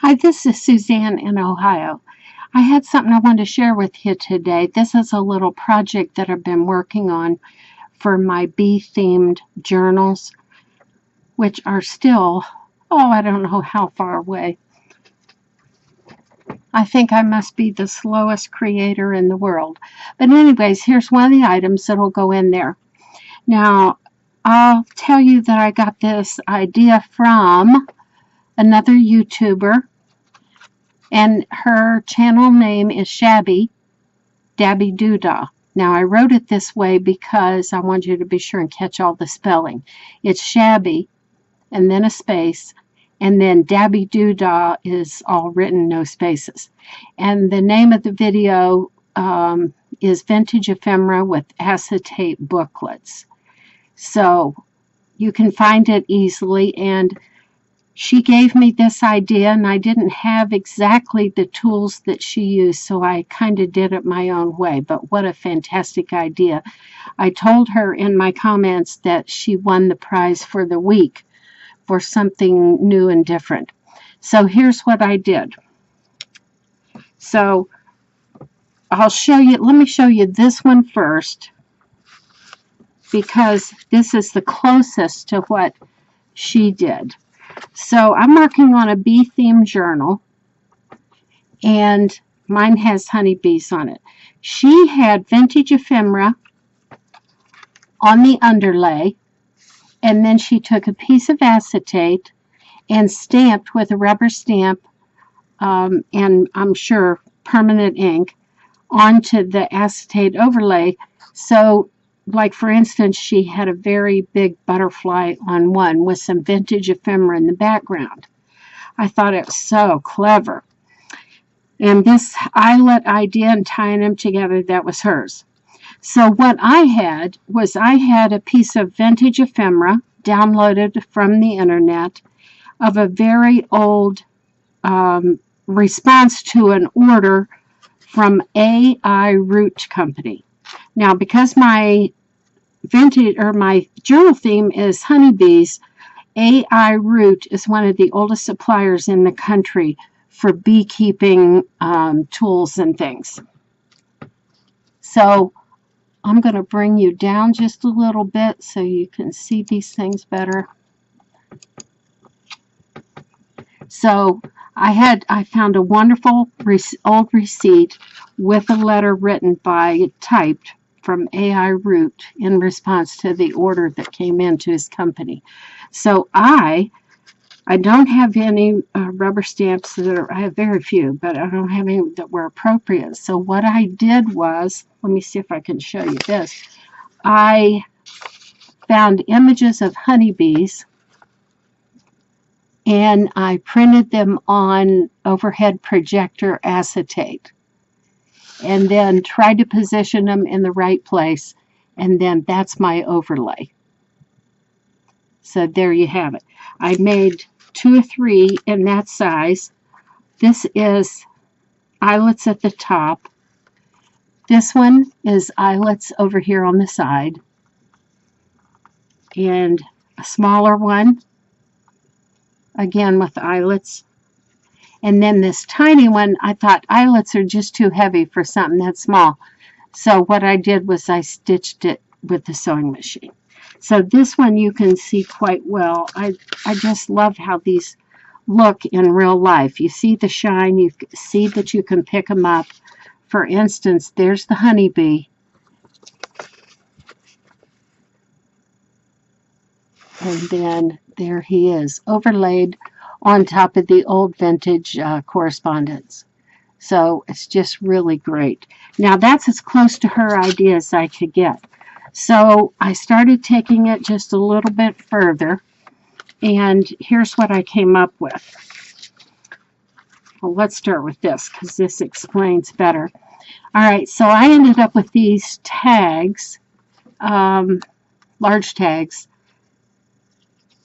Hi, this is Suzanne in Ohio. I had something I wanted to share with you today. This is a little project that I've been working on for my bee-themed journals, which are still, I don't know how far away. I think I must be the slowest creator in the world. But anyways, here's one of the items that will go in there. Now, I'll tell you that I got this idea from another YouTuber, and her channel name is Shabby, dabbydoodah. Now, I wrote it this way because I want you to be sure and catch all the spelling. It's Shabby, and then a space, and then dabbydoodah is all written, no spaces. And the name of the video is Vintage Ephemera with Acetate Booklets. So you can find it easily, and she gave me this idea, and I didn't have exactly the tools that she used, so I kind of did it my own way. But what a fantastic idea. I told her in my comments that she won the prize for the week for something new and different. So here's what I did. So I'll show you, let me show you this one first, because this is the closest to what she did. So I'm working on a bee-themed journal, and mine has honeybees on it. She had vintage ephemera on the underlay, and then she took a piece of acetate and stamped with a rubber stamp, and I'm sure permanent ink, onto the acetate overlay. So, like for instance, she had a very big butterfly on one with some vintage ephemera in the background. I thought it was so clever. And this eyelet idea and tying them together, that was hers. So what I had was I had a piece of vintage ephemera downloaded from the internet of a very old response to an order from AI Root Company. Now, because my my journal theme is honeybees, AI Root is one of the oldest suppliers in the country for beekeeping tools and things. So I'm going to bring you down just a little bit so you can see these things better. So I found a wonderful old receipt with a letter written typed from AI Root in response to the order that came into his company. So I don't have any rubber stamps I have very few, but I don't have any that were appropriate. So what I did was, let me see if I can show you this. I found images of honeybees, and I printed them on overhead projector acetate, and then tried to position them in the right place, and then that's my overlay. So there you have it. I made 2 or 3 in that size. This is eyelets at the top. This one is eyelets over here on the side, and a smaller one, again with eyelets. And then this tiny one, I thought eyelets are just too heavy for something that small. So what I did was I stitched it with the sewing machine. So this one you can see quite well. I just love how these look in real life. You see the shine, you see that you can pick them up. For instance, there's the honeybee. And then there he is, overlaid on top of the old vintage correspondence. So it's just really great. Now that's as close to her idea as I could get. So I started taking it just a little bit further, and here's what I came up with. Well, let's start with this because this explains better. All right, so I ended up with these tags, large tags,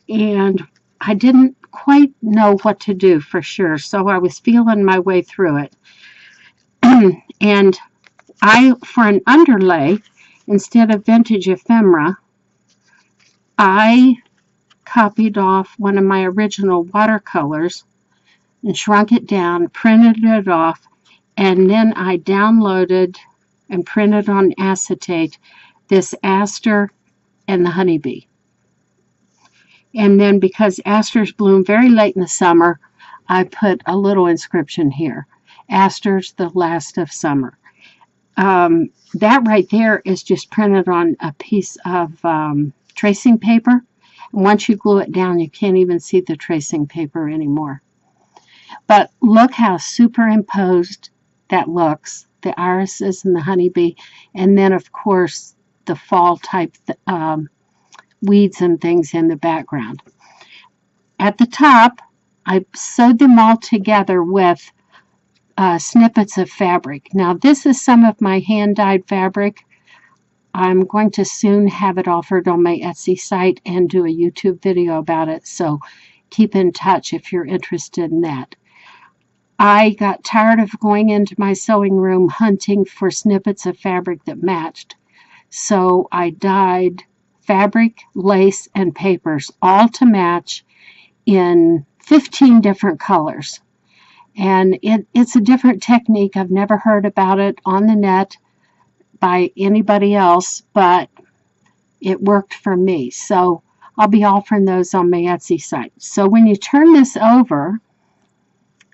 and I didn't quite know what to do for sure, so I was feeling my way through it. And for an underlay, instead of vintage ephemera, I copied off one of my original watercolors and shrunk it down, printed it off, and then I downloaded and printed on acetate this aster and the honeybee. And then because asters bloom very late in the summer, I put a little inscription here. Asters, the last of summer. That right there is just printed on a piece of tracing paper. And once you glue it down, you can't even see the tracing paper anymore. But look how superimposed that looks. The irises and the honeybee. And then, of course, the fall type weeds and things in the background. At the top, I sewed them all together with snippets of fabric. Now, this is some of my hand-dyed fabric. I'm going to soon have it offered on my Etsy site and do a YouTube video about it, so keep in touch if you're interested in that. I got tired of going into my sewing room hunting for snippets of fabric that matched, so I dyed fabric, lace, and papers all to match in 15 different colors. And it's a different technique. I've never heard about it on the net by anybody else, but it worked for me. So I'll be offering those on my Etsy site. So when you turn this over,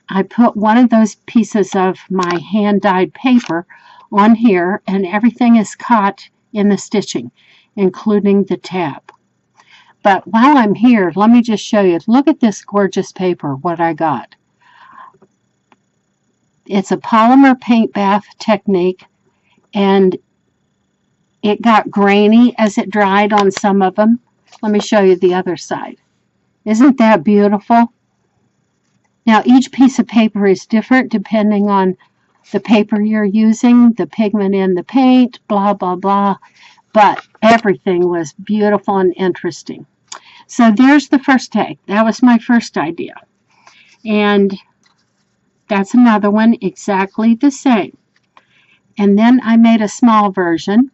I put one of those pieces of my hand-dyed paper on here, and everything is caught in the stitching, including the tab. But while I'm here, let me just show you. Look at this gorgeous paper, what I got. It's a polymer paint bath technique, and it got grainy as it dried on some of them. Let me show you the other side. Isn't that beautiful? Now, each piece of paper is different depending on the paper you're using, the pigment in the paint, blah, blah, blah. But everything was beautiful and interesting. So there's the first tag. That was my first idea. And that's another one exactly the same. And then I made a small version.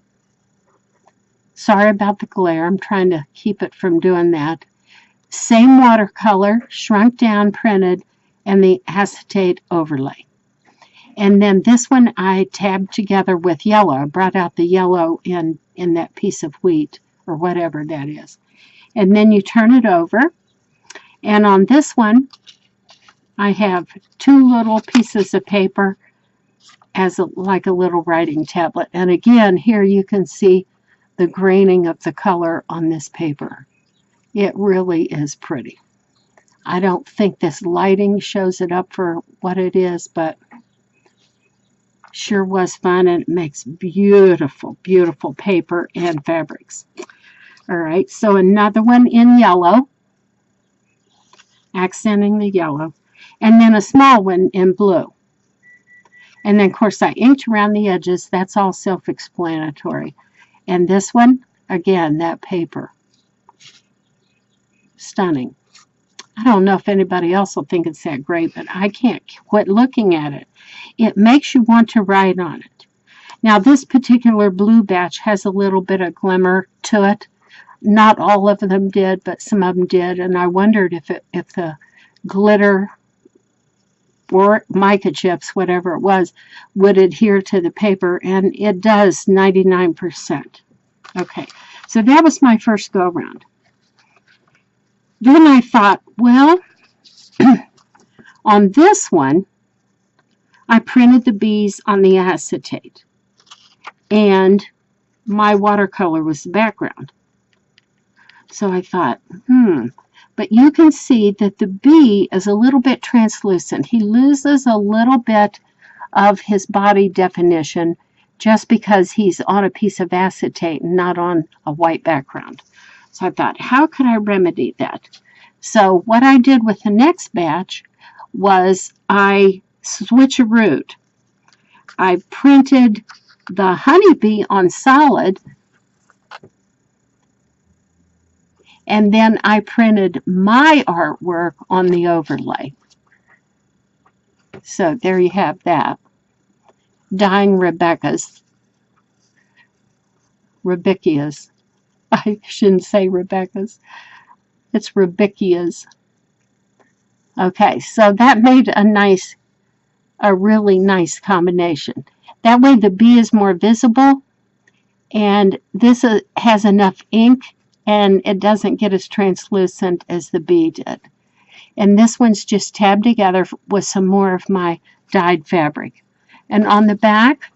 Sorry about the glare. I'm trying to keep it from doing that. Same watercolor, shrunk down, printed, and the acetate overlay. And then this one I tabbed together with yellow. I brought out the yellow in that piece of wheat or whatever that is. And then you turn it over. And on this one, I have two little pieces of paper as like a little writing tablet. And again, here you can see the graining of the color on this paper. It really is pretty. I don't think this lighting shows it up for what it is, but sure was fun, and it makes beautiful, beautiful paper and fabrics. All right, so another one in yellow, accenting the yellow, and then a small one in blue. And then, of course, I inked around the edges. That's all self-explanatory. And this one, again, that paper. Stunning. I don't know if anybody else will think it's that great, but I can't quit looking at it. It makes you want to write on it. Now, this particular blue batch has a little bit of glimmer to it. Not all of them did, but some of them did. And I wondered if the glitter or mica chips, whatever it was, would adhere to the paper. And it does, 99%. Okay, so that was my first go-around. Then I thought, well, on this one, I printed the bees on the acetate, and my watercolor was the background. So I thought, but you can see that the bee is a little bit translucent. He loses a little bit of his body definition just because he's on a piece of acetate and not on a white background. So I thought, how could I remedy that? So what I did with the next batch was I switcherooed. I printed the honeybee on solid, and then I printed my artwork on the overlay. So there you have that. Dying Rebecca's. Rebecca's. I shouldn't say Rebecca's. It's Rebecca's. Okay, so that made a really nice combination. That way the bee is more visible, and this has enough ink, and it doesn't get as translucent as the bee did. And this one's just tabbed together with some more of my dyed fabric. And on the back,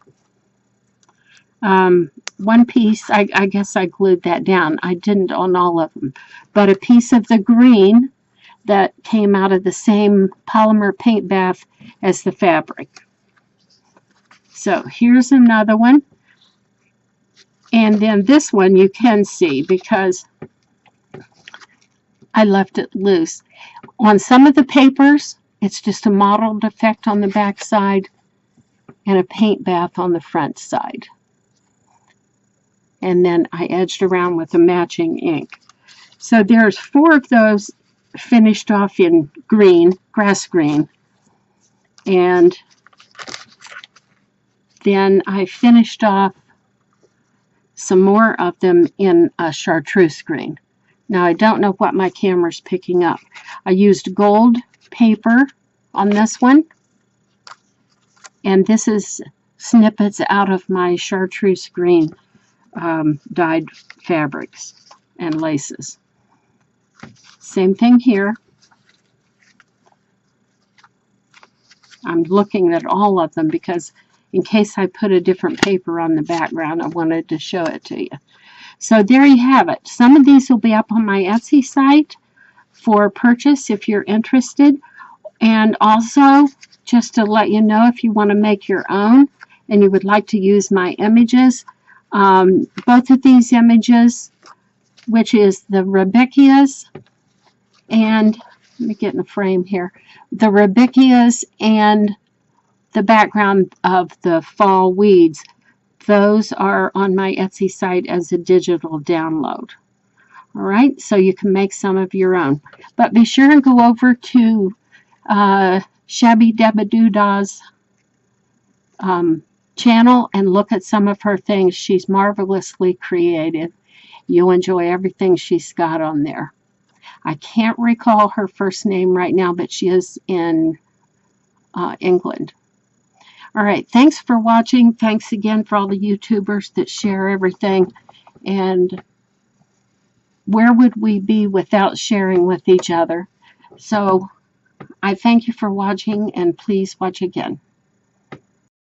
one piece, I guess I glued that down. I didn't on all of them. But a piece of the green that came out of the same polymer paint bath as the fabric. So here's another one. And then this one you can see because I left it loose. On some of the papers, it's just a mottled effect on the back side and a paint bath on the front side. And then I edged around with a matching ink. So there's 4 of those finished off in green, grass green. And then I finished off some more of them in a chartreuse green. Now I don't know what my camera's picking up. I used gold paper on this one. And this is snippets out of my chartreuse green dyed fabrics and laces. Same thing here. I'm looking at all of them because in case I put a different paper on the background, I wanted to show it to you. So there you have it. Some of these will be up on my Etsy site for purchase if you're interested. And also, just to let you know, if you want to make your own and you would like to use my images, both of these images, which is the Rudbeckias and, let me get in the frame here, the Rudbeckias and the background of the fall weeds, those are on my Etsy site as a digital download. All right, so you can make some of your own. But be sure and go over to Shabby Dabbydoodah's channel and look at some of her things. She's marvelously creative. You'll enjoy everything she's got on there. I can't recall her first name right now, but she is in England. All right, thanks for watching. Thanks again for all the YouTubers that share everything. And where would we be without sharing with each other? So I thank you for watching, and please watch again.